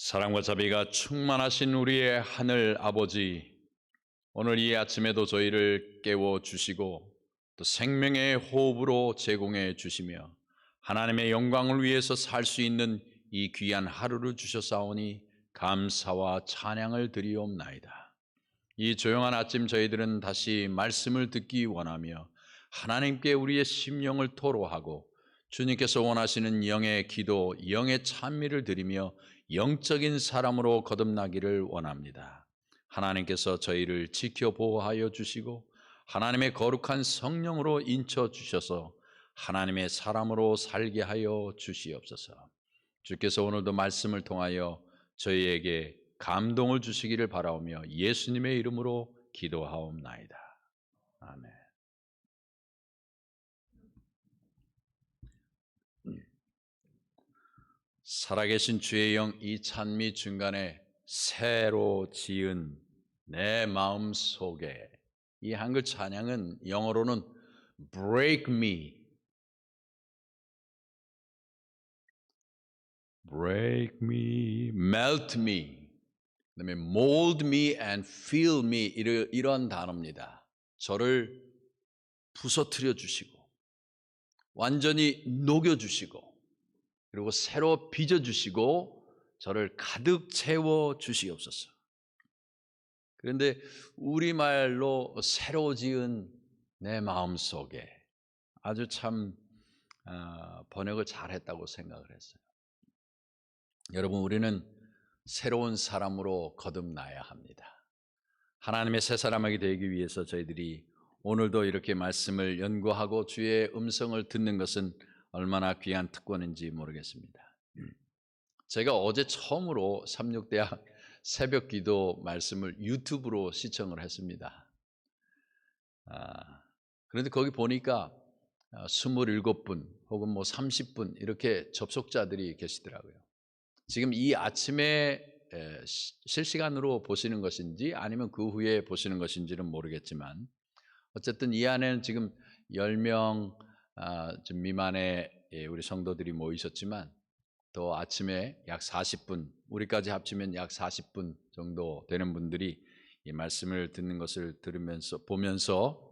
사랑과 자비가 충만하신 우리의 하늘 아버지, 오늘 이 아침에도 저희를 깨워주시고 또 생명의 호흡으로 제공해 주시며 하나님의 영광을 위해서 살 수 있는 이 귀한 하루를 주셨사오니 감사와 찬양을 드리옵나이다. 이 조용한 아침 저희들은 다시 말씀을 듣기 원하며 하나님께 우리의 심령을 토로하고 주님께서 원하시는 영의 기도, 영의 찬미를 드리며 영적인 사람으로 거듭나기를 원합니다. 하나님께서 저희를 지켜 보호하여 주시고 하나님의 거룩한 성령으로 인쳐 주셔서 하나님의 사람으로 살게 하여 주시옵소서. 주께서 오늘도 말씀을 통하여 저희에게 감동을 주시기를 바라오며 예수님의 이름으로 기도하옵나이다. 아멘. 살아계신 주의 영 이 찬미 중간에 새로 지은 내 마음 속에, 이 한글 찬양은 영어로는 break me, melt me, 그다음에 mold me and fill me 이런 단어입니다. 저를 부서뜨려 주시고 완전히 녹여 주시고 그리고 새로 빚어주시고 저를 가득 채워 주시옵소서. 그런데 우리말로 새로 지은 내 마음속에 아주 참 번역을 잘했다고 생각을 했어요. 여러분, 우리는 새로운 사람으로 거듭나야 합니다. 하나님의 새 사람이 되기 위해서 저희들이 오늘도 이렇게 말씀을 연구하고 주의 음성을 듣는 것은 얼마나 귀한 특권인지 모르겠습니다. 제가 어제 처음으로 삼육대학 새벽기도 말씀을 유튜브로 시청을 했습니다. 그런데 거기 보니까 27분 혹은 뭐 30분 이렇게 접속자들이 계시더라고요. 지금 이 아침에 실시간으로 보시는 것인지 아니면 그 후에 보시는 것인지는 모르겠지만 어쨌든 이 안에는 지금 10명 좀 미만의 우리 성도들이 모이셨지만 또 아침에 약 40분, 우리까지 합치면 약 40분 정도 되는 분들이 이 말씀을 듣는 것을 보면서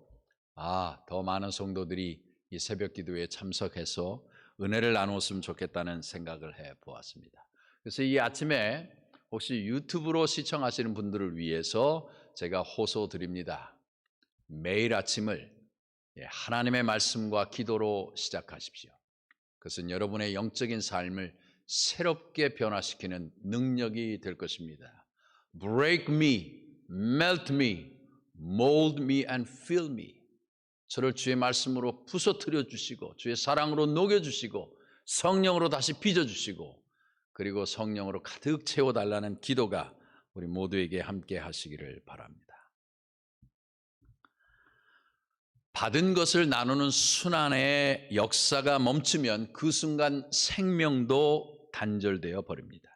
더 많은 성도들이 이 새벽 기도에 참석해서 은혜를 나누었으면 좋겠다는 생각을 해 보았습니다. 그래서 이 아침에 혹시 유튜브로 시청하시는 분들을 위해서 제가 호소드립니다. 매일 아침을 하나님의 말씀과 기도로 시작하십시오. 그것은 여러분의 영적인 삶을 새롭게 변화시키는 능력이 될 것입니다. Break me, melt me, mold me and fill me. 저를 주의 말씀으로 부서뜨려 주시고 주의 사랑으로 녹여주시고 성령으로 다시 빚어주시고 그리고 성령으로 가득 채워달라는 기도가 우리 모두에게 함께 하시기를 바랍니다. 받은 것을 나누는 순환의 역사가 멈추면 그 순간 생명도 단절되어 버립니다.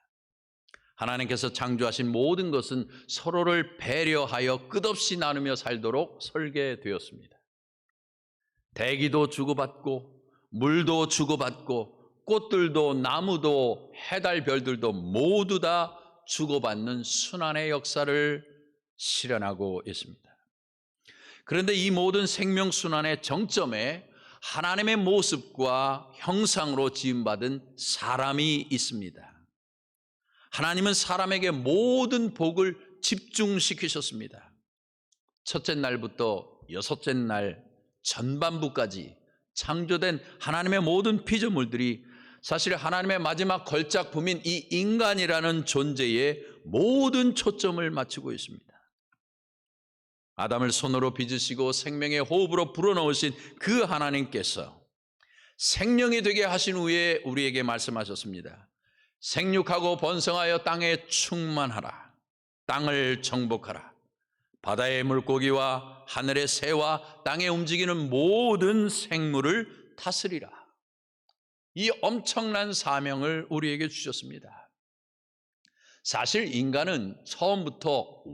하나님께서 창조하신 모든 것은 서로를 배려하여 끝없이 나누며 살도록 설계되었습니다. 대기도 주고받고 물도 주고받고 꽃들도 나무도 해달 별들도 모두 다 주고받는 순환의 역사를 실현하고 있습니다. 그런데 이 모든 생명순환의 정점에 하나님의 모습과 형상으로 지음받은 사람이 있습니다. 하나님은 사람에게 모든 복을 집중시키셨습니다. 첫째 날부터 여섯째 날 전반부까지 창조된 하나님의 모든 피조물들이 사실 하나님의 마지막 걸작품인 이 인간이라는 존재에 모든 초점을 맞추고 있습니다. 아담을 손으로 빚으시고 생명의 호흡으로 불어넣으신 그 하나님께서 생명이 되게 하신 후에 우리에게 말씀하셨습니다. 생육하고 번성하여 땅에 충만하라. 땅을 정복하라. 바다의 물고기와 하늘의 새와 땅에 움직이는 모든 생물을 다스리라. 이 엄청난 사명을 우리에게 주셨습니다. 사실 인간은 처음부터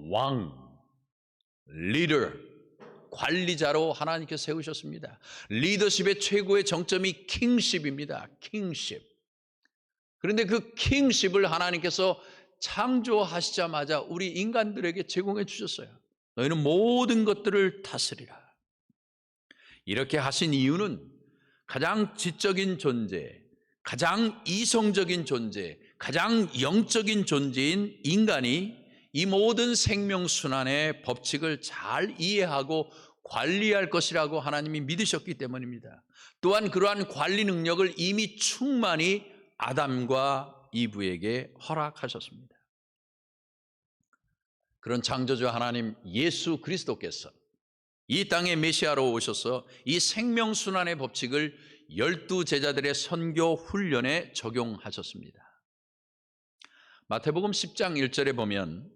리더, 관리자로 하나님께서 세우셨습니다. 리더십의 최고의 정점이 킹십입니다. 킹십. 그런데 그 킹십을 하나님께서 창조하시자마자 우리 인간들에게 제공해 주셨어요. 너희는 모든 것들을 다스리라. 이렇게 하신 이유는 가장 지적인 존재, 가장 이성적인 존재, 가장 영적인 존재인 인간이 이 모든 생명순환의 법칙을 잘 이해하고 관리할 것이라고 하나님이 믿으셨기 때문입니다. 또한 그러한 관리 능력을 이미 충만히 아담과 이브에게 허락하셨습니다. 그런 창조주 하나님 예수 그리스도께서 이 땅에 메시아로 오셔서 이 생명순환의 법칙을 12제자들의 선교 훈련에 적용하셨습니다. 마태복음 10장 1절에 보면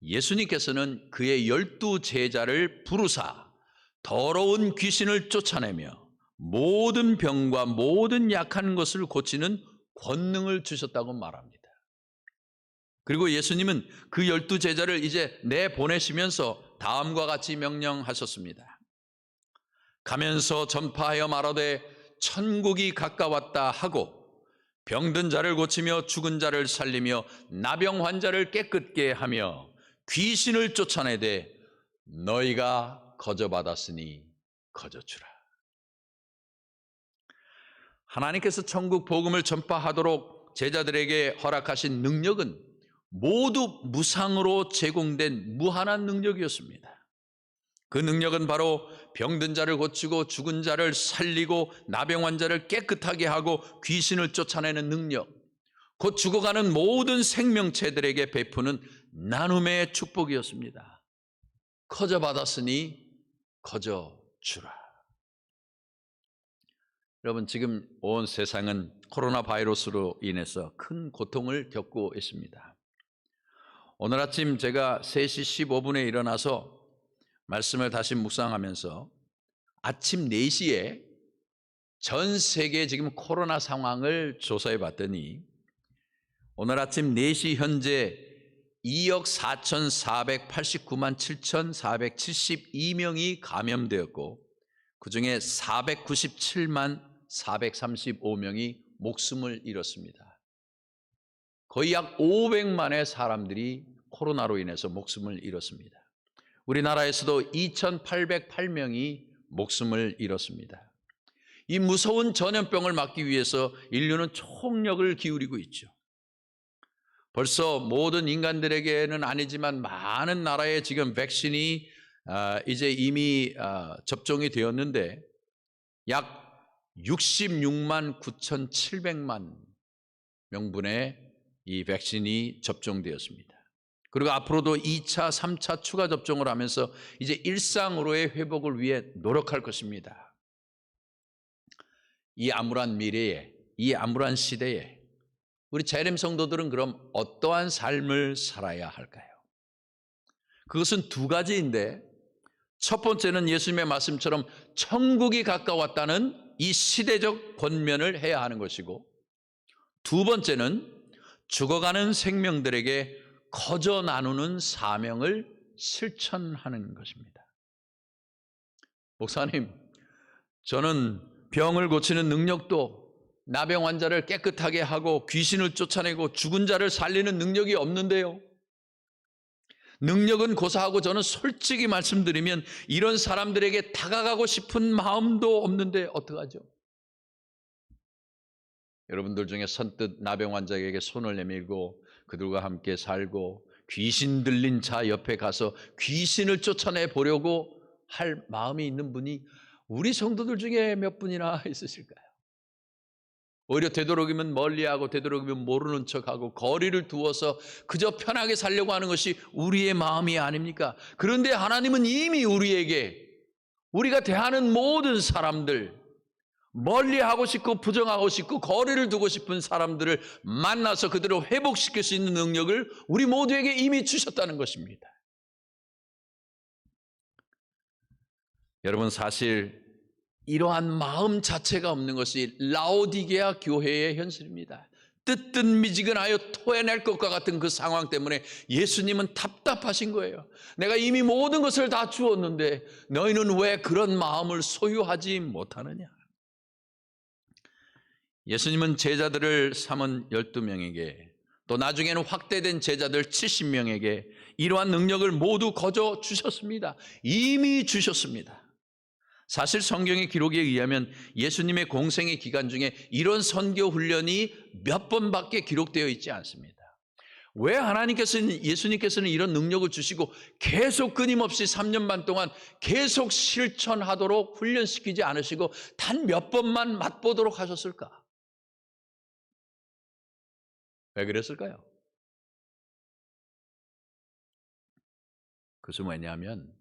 예수님께서는 그의 12제자를 부르사 더러운 귀신을 쫓아내며 모든 병과 모든 약한 것을 고치는 권능을 주셨다고 말합니다. 그리고 예수님은 그 12제자를 이제 내보내시면서 다음과 같이 명령하셨습니다. 가면서 전파하여 말하되 천국이 가까웠다 하고 병든 자를 고치며 죽은 자를 살리며 나병 환자를 깨끗게 하며 귀신을 쫓아내되 너희가 거저받았으니 거저주라. 하나님께서 천국 복음을 전파하도록 제자들에게 허락하신 능력은 모두 무상으로 제공된 무한한 능력이었습니다. 그 능력은 바로 병든 자를 고치고 죽은 자를 살리고 나병 환자를 깨끗하게 하고 귀신을 쫓아내는 능력, 곧 죽어가는 모든 생명체들에게 베푸는 나눔의 축복이었습니다. 거저 받았으니 거저 주라. 여러분, 지금 온 세상은 코로나 바이러스로 인해서 큰 고통을 겪고 있습니다. 오늘 아침 제가 3시 15분에 일어나서 말씀을 다시 묵상하면서 아침 4시에 전 세계 지금 코로나 상황을 조사해 봤더니 오늘 아침 4시 현재 2억 4,489만 7,472명이 감염되었고 그중에 497만 435명이 목숨을 잃었습니다. 거의 약 500만의 사람들이 코로나로 인해서 목숨을 잃었습니다. 우리나라에서도 2,808명이 목숨을 잃었습니다. 이 무서운 전염병을 막기 위해서 인류는 총력을 기울이고 있죠. 벌써 모든 인간들에게는 아니지만 많은 나라에 지금 백신이 이제 이미 접종이 되었는데 약 66만 9,700만 명분의 이 백신이 접종되었습니다. 그리고 앞으로도 2차, 3차 추가 접종을 하면서 이제 일상으로의 회복을 위해 노력할 것입니다. 이 암울한 미래에, 이 암울한 시대에 우리 재림 성도들은 그럼 어떠한 삶을 살아야 할까요? 그것은 두 가지인데 첫 번째는 예수님의 말씀처럼 천국이 가까웠다는 이 시대적 권면을 해야 하는 것이고 두 번째는 죽어가는 생명들에게 거저 나누는 사명을 실천하는 것입니다. 목사님, 저는 병을 고치는 능력도 나병 환자를 깨끗하게 하고 귀신을 쫓아내고 죽은 자를 살리는 능력이 없는데요. 능력은 고사하고 저는 솔직히 말씀드리면 이런 사람들에게 다가가고 싶은 마음도 없는데 어떡하죠? 여러분들 중에 선뜻 나병 환자에게 손을 내밀고 그들과 함께 살고 귀신 들린 자 옆에 가서 귀신을 쫓아내 보려고 할 마음이 있는 분이 우리 성도들 중에 몇 분이나 있으실까요? 오히려 되도록이면 멀리하고 되도록이면 모르는 척하고 거리를 두어서 그저 편하게 살려고 하는 것이 우리의 마음이 아닙니까? 그런데 하나님은 이미 우리에게 우리가 대하는 모든 사람들 멀리하고 싶고 부정하고 싶고 거리를 두고 싶은 사람들을 만나서 그들을 회복시킬 수 있는 능력을 우리 모두에게 이미 주셨다는 것입니다. 여러분, 사실 이러한 마음 자체가 없는 것이 라오디게아 교회의 현실입니다. 뜨뜻미지근하여 토해낼 것과 같은 그 상황 때문에 예수님은 답답하신 거예요. 내가 이미 모든 것을 다 주었는데 너희는 왜 그런 마음을 소유하지 못하느냐? 예수님은 제자들을 삼은 12명에게 또 나중에는 확대된 제자들 70명에게 이러한 능력을 모두 거저 주셨습니다. 이미 주셨습니다. 사실 성경의 기록에 의하면 예수님의 공생의 기간 중에 이런 선교 훈련이 몇 번밖에 기록되어 있지 않습니다. 왜 예수님께서는 이런 능력을 주시고 계속 끊임없이 3년 반 동안 계속 실천하도록 훈련시키지 않으시고 단 몇 번만 맛보도록 하셨을까? 왜 그랬을까요? 그것은 왜냐하면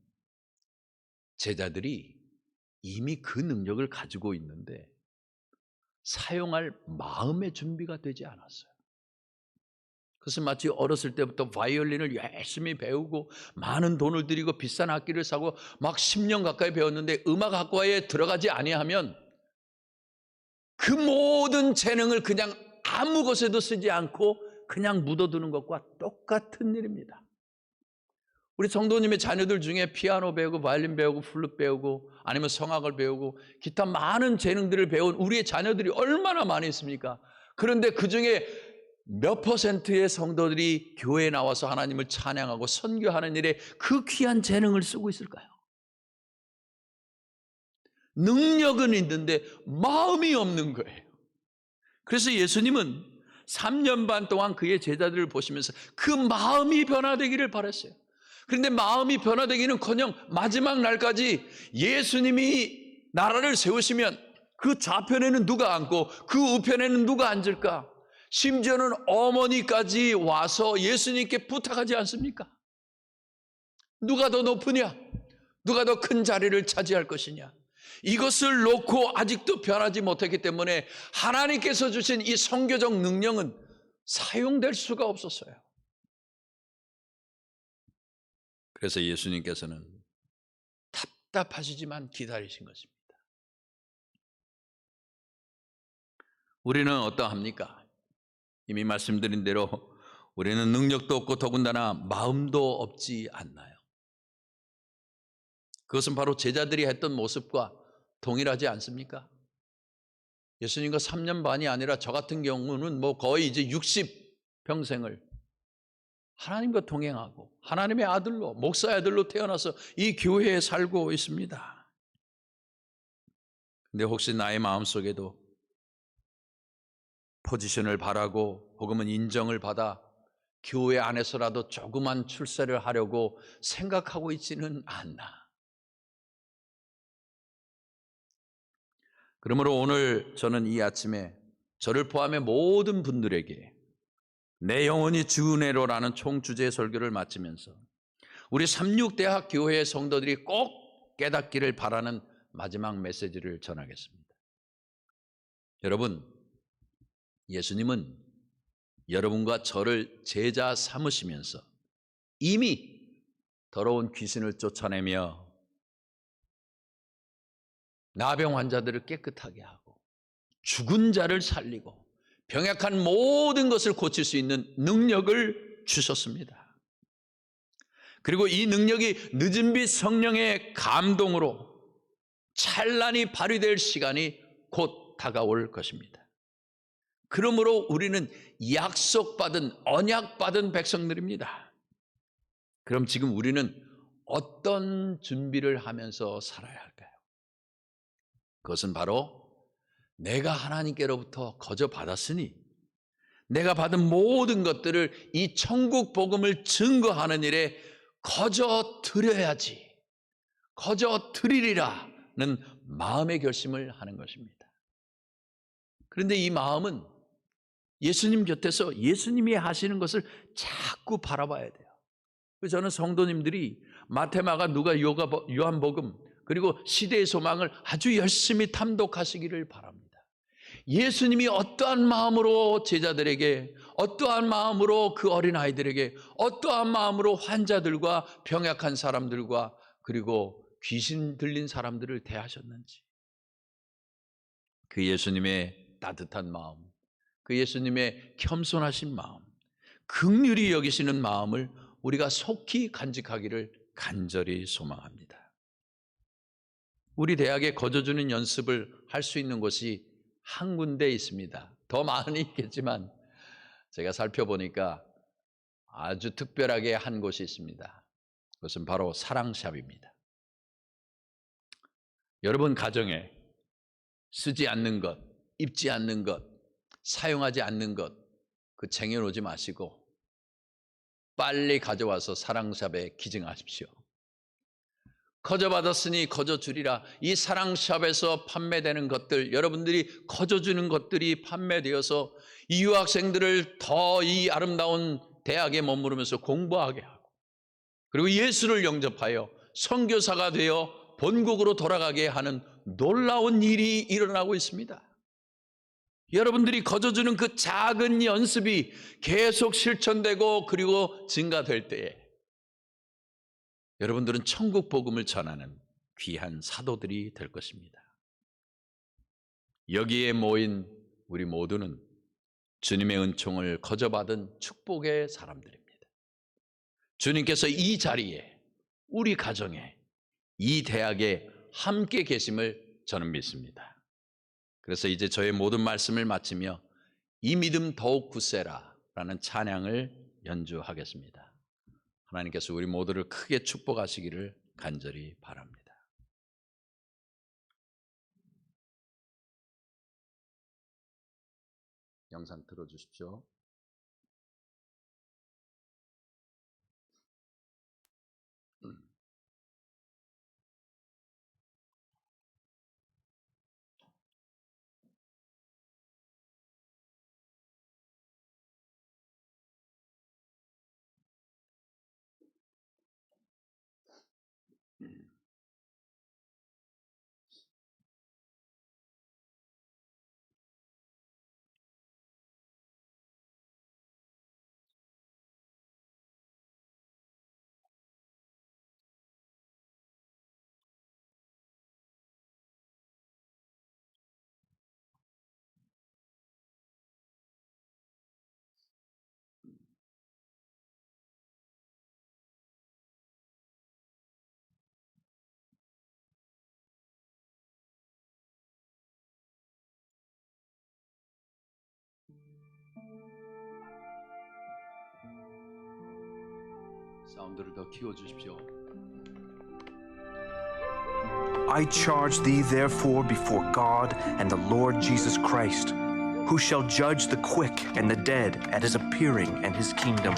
제자들이 이미 그 능력을 가지고 있는데 사용할 마음의 준비가 되지 않았어요. 그것은 마치 어렸을 때부터 바이올린을 열심히 배우고 많은 돈을 들이고 비싼 악기를 사고 막 10년 가까이 배웠는데 음악학과에 들어가지 아니하면 그 모든 재능을 그냥 아무 것에도 쓰지 않고 그냥 묻어두는 것과 똑같은 일입니다. 우리 성도님의 자녀들 중에 피아노 배우고 바이올린 배우고 플룻 배우고 아니면 성악을 배우고 기타 많은 재능들을 배운 우리의 자녀들이 얼마나 많이 있습니까? 그런데 그중에 몇 퍼센트의 성도들이 교회에 나와서 하나님을 찬양하고 선교하는 일에 그 귀한 재능을 쓰고 있을까요? 능력은 있는데 마음이 없는 거예요. 그래서 예수님은 3년 반 동안 그의 제자들을 보시면서 그 마음이 변화되기를 바랐어요. 그런데 마음이 변화되기는커녕 마지막 날까지 예수님이 나라를 세우시면 그 좌편에는 누가 앉고 그 우편에는 누가 앉을까? 심지어는 어머니까지 와서 예수님께 부탁하지 않습니까? 누가 더 높으냐? 누가 더 큰 자리를 차지할 것이냐? 이것을 놓고 아직도 변하지 못했기 때문에 하나님께서 주신 이 선교적 능력은 사용될 수가 없었어요. 그래서 예수님께서는 답답하시지만 기다리신 것입니다. 우리는 어떠합니까? 이미 말씀드린 대로 우리는 능력도 없고 더군다나 마음도 없지 않나요? 그것은 바로 제자들이 했던 모습과 동일하지 않습니까? 예수님과 3년 반이 아니라 저 같은 경우는 거의 이제 60평생을 하나님과 동행하고 하나님의 아들로 목사의 아들로 태어나서 이 교회에 살고 있습니다. 근데 혹시 나의 마음속에도 포지션을 바라고 혹은 인정을 받아 교회 안에서라도 조그만 출세를 하려고 생각하고 있지는 않나. 그러므로 오늘 저는 이 아침에 저를 포함해 모든 분들에게 내 영혼이 주 은혜로라는 총주제의 설교를 마치면서 우리 삼육대학 교회의 성도들이 꼭 깨닫기를 바라는 마지막 메시지를 전하겠습니다. 여러분, 예수님은 여러분과 저를 제자 삼으시면서 이미 더러운 귀신을 쫓아내며 나병 환자들을 깨끗하게 하고 죽은 자를 살리고 병약한 모든 것을 고칠 수 있는 능력을 주셨습니다. 그리고 이 능력이 늦은 빛 성령의 감동으로 찬란히 발휘될 시간이 곧 다가올 것입니다. 그러므로 우리는 약속받은 언약받은 백성들입니다. 그럼 지금 우리는 어떤 준비를 하면서 살아야 할까요? 그것은 바로 내가 하나님께로부터 거저 받았으니 내가 받은 모든 것들을 이 천국 복음을 증거하는 일에 거저 드려야지, 거저 드리리라는 마음의 결심을 하는 것입니다. 그런데 이 마음은 예수님 곁에서 예수님이 하시는 것을 자꾸 바라봐야 돼요. 그래서 저는 성도님들이 마태, 마가, 누가, 요한복음 그리고 시대의 소망을 아주 열심히 탐독하시기를 바랍니다. 예수님이 어떠한 마음으로 제자들에게, 어떠한 마음으로 그 어린아이들에게, 어떠한 마음으로 환자들과 병약한 사람들과 그리고 귀신 들린 사람들을 대하셨는지, 그 예수님의 따뜻한 마음, 그 예수님의 겸손하신 마음, 긍휼히 여기시는 마음을 우리가 속히 간직하기를 간절히 소망합니다. 우리 대학에 거저주는 연습을 할 수 있는 곳이 한 군데 있습니다. 더 많이 있겠지만 제가 살펴보니까 아주 특별하게 한 곳이 있습니다. 그것은 바로 사랑샵입니다. 여러분 가정에 쓰지 않는 것, 입지 않는 것, 사용하지 않는 것, 그 쟁여놓지 마시고 빨리 가져와서 사랑샵에 기증하십시오. 거저 받았으니 거저 주리라. 이 사랑샵에서 판매되는 것들, 여러분들이 거저 주는 것들이 판매되어서 이 유학생들을 더 이 아름다운 대학에 머무르면서 공부하게 하고, 그리고 예수를 영접하여 선교사가 되어 본국으로 돌아가게 하는 놀라운 일이 일어나고 있습니다. 여러분들이 거저 주는 그 작은 연습이 계속 실천되고 그리고 증가될 때에 여러분들은 천국 복음을 전하는 귀한 사도들이 될 것입니다. 여기에 모인 우리 모두는 주님의 은총을 거저받은 축복의 사람들입니다. 주님께서 이 자리에, 우리 가정에, 이 대학에 함께 계심을 저는 믿습니다. 그래서 이제 저의 모든 말씀을 마치며 이 믿음 더욱 굳세라 라는 찬양을 연주하겠습니다. 하나님께서 우리 모두를 크게 축복하시기를 간절히 바랍니다. 영상 틀어주십시오. 사운드를 더 키워주십시오. I charge thee therefore before God and the Lord Jesus Christ, who shall judge the quick and the dead at his appearing and his kingdom.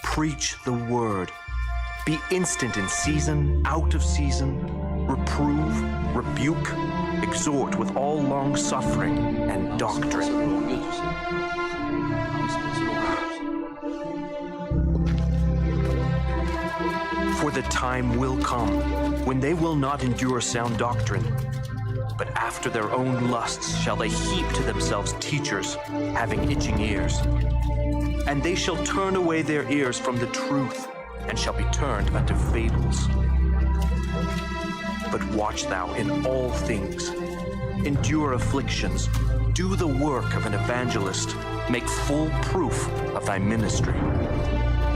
Preach the word. Be instant in season, out of season. Reprove, rebuke, exhort with all long suffering and doctrine. For the time will come when they will not endure sound doctrine, but after their own lusts shall they heap to themselves teachers having itching ears. And they shall turn away their ears from the truth, and shall be turned unto fables. But watch thou in all things, endure afflictions, do the work of an evangelist, make full proof of thy ministry.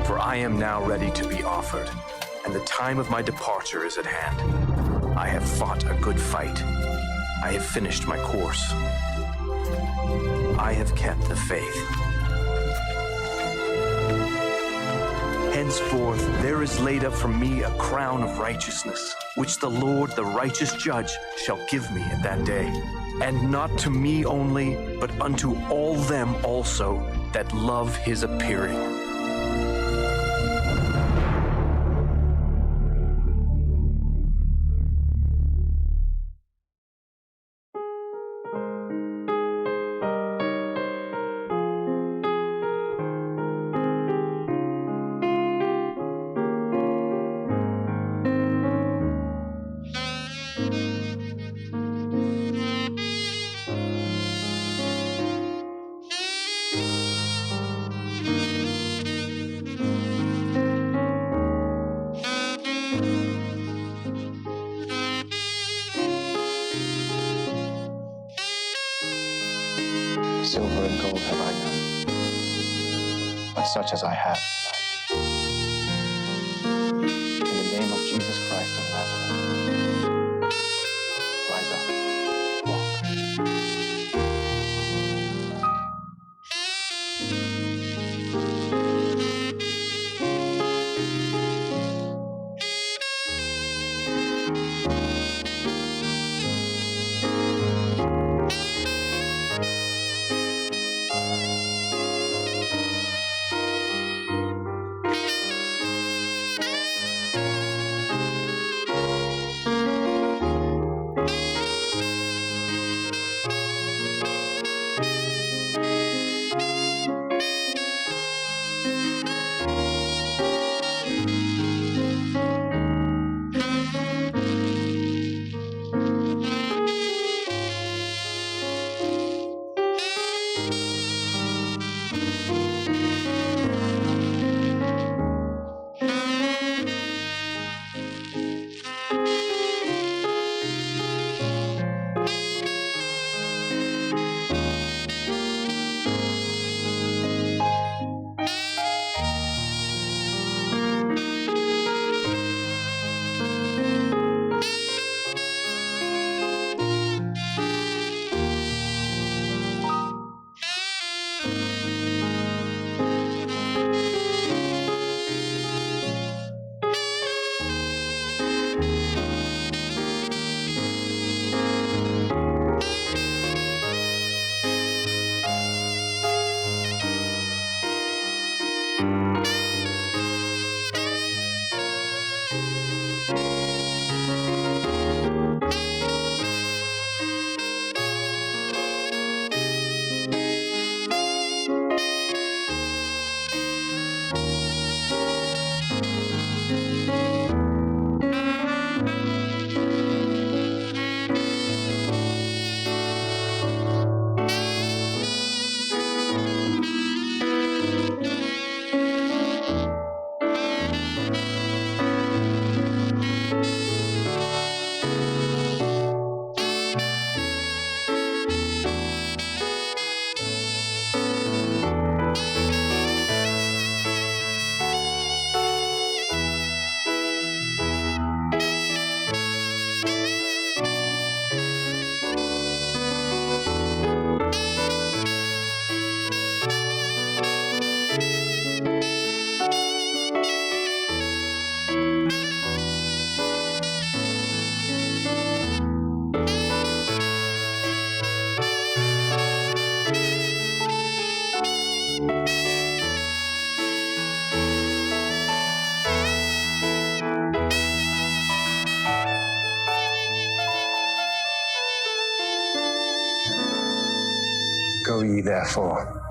For I am now ready to be offered, and the time of my departure is at hand. I have fought a good fight. I have finished my course. I have kept the faith. Henceforth there is laid up for me a crown of righteousness, which the Lord, the righteous judge, shall give me at that day. And not to me only, but unto all them also that love his appearing. Silver and gold have I none, but such as I have. In the name of Jesus Christ of Nazareth, rise up, Go ye therefore,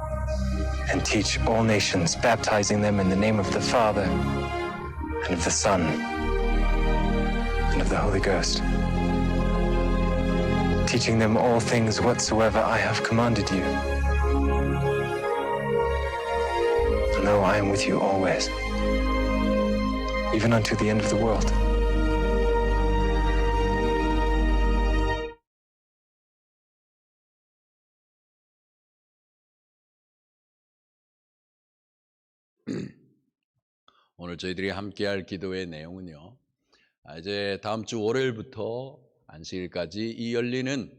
and teach all nations, baptizing them in the name of the Father, and of the Son, and of the Holy Ghost, teaching them all things whatsoever I have commanded you. And lo, I am with you always, even unto the end of the world. 오늘 저희들이 함께할 기도의 내용은요, 이제 다음 주 월요일부터 안식일까지 이 열리는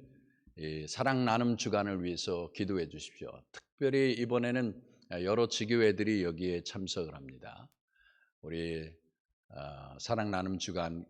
이 사랑 나눔 주간을 위해서 기도해 주십시오. 특별히 이번에는 여러 지교회들이 여기에 참석을 합니다. 우리 사랑 나눔 주간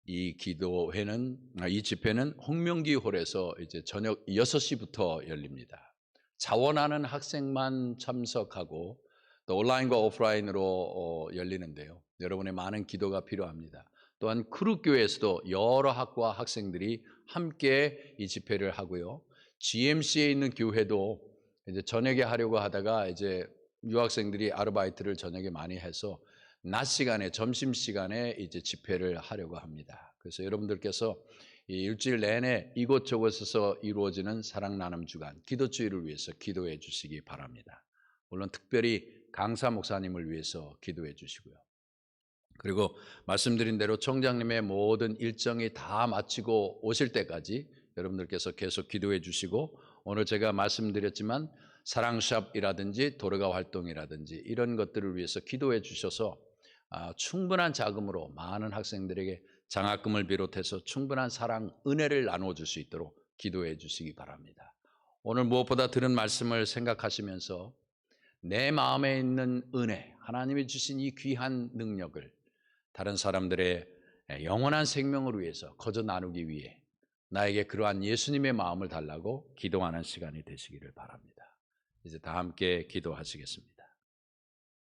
이 기도회는 이 집회는 홍명기 홀에서 이제 저녁 6시부터 열립니다. 자원하는 학생만 참석하고 또 온라인과 오프라인으로 열리는데요. 여러분의 많은 기도가 필요합니다. 또한 크루교회에서도 여러 학과 학생들이 함께 이 집회를 하고요. GMC에 있는 교회도 이제 저녁에 하려고 하다가 이제 유학생들이 아르바이트를 저녁에 많이 해서 낮 시간에 점심 시간에 이제 집회를 하려고 합니다. 그래서 여러분들께서 이 일주일 내내 이곳저곳에서 이루어지는 사랑 나눔 주간 기도주의를 위해서 기도해 주시기 바랍니다. 물론 특별히 강사 목사님을 위해서 기도해 주시고요. 그리고 말씀드린 대로 총장님의 모든 일정이 다 마치고 오실 때까지 여러분들께서 계속 기도해 주시고, 오늘 제가 말씀드렸지만 사랑샵이라든지 도르가 활동이라든지 이런 것들을 위해서 기도해 주셔서 충분한 자금으로 많은 학생들에게 장학금을 비롯해서 충분한 사랑, 은혜를 나눠줄 수 있도록 기도해 주시기 바랍니다. 오늘 무엇보다 들은 말씀을 생각하시면서 내 마음에 있는 은혜, 하나님이 주신 이 귀한 능력을 다른 사람들의 영원한 생명을 위해서 거저 나누기 위해 나에게 그러한 예수님의 마음을 달라고 기도하는 시간이 되시기를 바랍니다. 이제 다 함께 기도하시겠습니다.